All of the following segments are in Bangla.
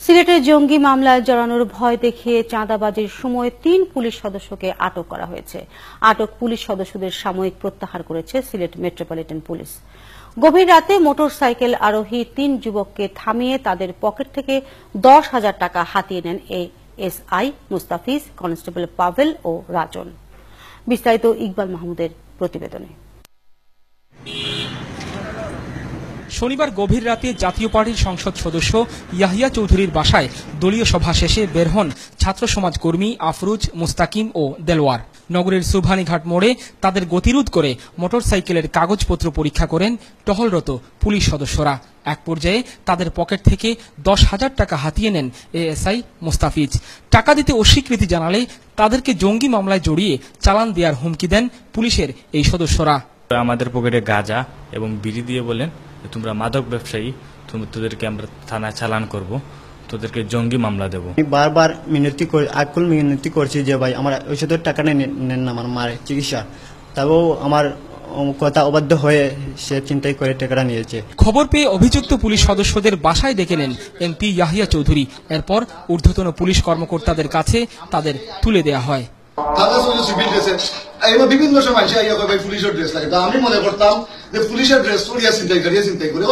সিলেটে জঙ্গি মামলায় জড়ানোর ভয় দেখিয়ে চাঁদাবাজির সময় ৩ পুলিশ সদস্যকে আটক করা হয়েছে। আটক পুলিশ সদস্যদের সাময়িক প্রত্যাহার করেছে সিলেট মেট্রোপলিটন পুলিশ। গভীর রাতে মোটরসাইকেল আরোহী ৩ যুবককে থামিয়ে তাদের পকেট থেকে ১০,০০০ টাকা হাতিয়ে নেন এএসআই মুস্তাফিজ, কনস্টেবল পাভেল ও রাজন। বিস্তারিত ইকবাল মাহমুদের প্রতিবেদনে। শনিবার গভীর রাতে জাতীয় পার্টির সংসদ সদস্য ইয়াহিয়া চৌধুরীর বাসায় দলীয় সভা শেষে বের হন ছাত্র সমাজ কর্মী আফরুজ, মুস্তাকিম ও দেলোয়ার। নগরের সুবহানীঘাট মোড়ে তাদের গতিরোধ করে মোটরসাইকেলের কাগজপত্র পরীক্ষা করেন টহলরত পুলিশ সদস্যরা। এক পর্যায়ে তাদের পকেট থেকে ১০,০০০ টাকা হাতিয়ে নেন এএসআই মুস্তাফিজ। টাকা দিতে অস্বীকৃতি জানালে তাদেরকে জঙ্গি মামলায় জড়িয়ে চালান দেওয়ার হুমকি দেন পুলিশের এই সদস্যরা। আমাদের পকেটে গাঁজা এবং বিড়ি দিয়ে বলেন, তোমরা মাদক ব্যবসায়ী, তোদেরকে আমরা থানায় চালান করব, তোদেরকে জঙ্গি মামলা দেব। বারবার আকুল মিনতি করছি যে ভাই আমার ঔষধের টাকা নেন না আমার মার চিকিৎসা। তবেও আমার কথা অবাধ্য হয়ে সে চিন্তাই করে টাকাটা নিয়েছে। খবর পেয়ে অভিযুক্ত পুলিশ সদস্যদের বাসায় ডেকে নেন এমপি ইয়াহিয়া চৌধুরী। এরপর ঊর্ধ্বতন পুলিশ কর্মকর্তাদের কাছে তাদের তুলে দেওয়া হয়। বিভিন্ন সময় পুলিশের ড্রেস লাগে, আমি মনে করতাম যে পুলিশের ড্রেস চিন্তাই করে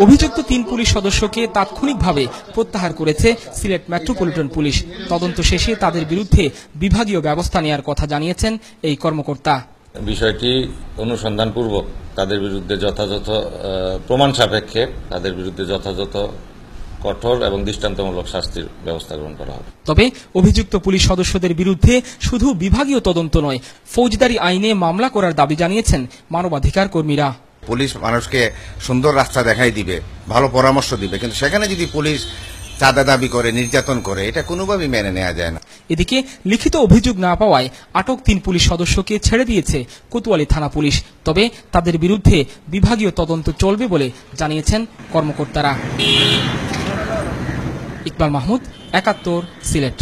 অভিযুক্ত ৩ পুলিশ সদস্যকে তাৎক্ষণিকভাবে প্রত্যাহার করেছে সিলেট মেট্রোপলিটন পুলিশ। তদন্ত শেষে তাদের বিরুদ্ধে বিভাগীয় ব্যবস্থা নেওয়ার কথা জানিয়েছেন এই কর্মকর্তা। বিষয়টি অনুসন্ধানপূর্বক তাদের বিরুদ্ধে যথাযথ প্রমাণ সাপেক্ষে তাদের বিরুদ্ধে যথাযথ কঠোর এবং দৃষ্টান্তমূলক শাস্তির ব্যবস্থা গ্রহণ করা হবে। তবে অভিযুক্ত পুলিশ সদস্যদের বিরুদ্ধে শুধু বিভাগীয় তদন্ত নয়, ফৌজদারি আইনে মামলা করার দাবি জানিয়েছেন মানবাধিকার কর্মীরা। পুলিশ মানুষকে সুন্দর রাস্তা দেখাই দিবে, ভালো পরামর্শ দিবে, কিন্তু সেখানে যদি পুলিশ চাঁদা দাবি করে, নির্যাতন করে, এটা কোনোভাবেই মেনে নেওয়া যায় না। এদিকে লিখিত অভিযোগ না পাওয়ায় আটক 3 পুলিশ সদস্যকে ছেড়ে দিয়েছে কোতোয়ালি থানা পুলিশ। তবে তাদের বিরুদ্ধে বিভাগীয় তদন্ত চলবে বলে জানিয়েছেন কর্মকর্তারা। ইকবাল মাহমুদ, ৭১, সিলেট।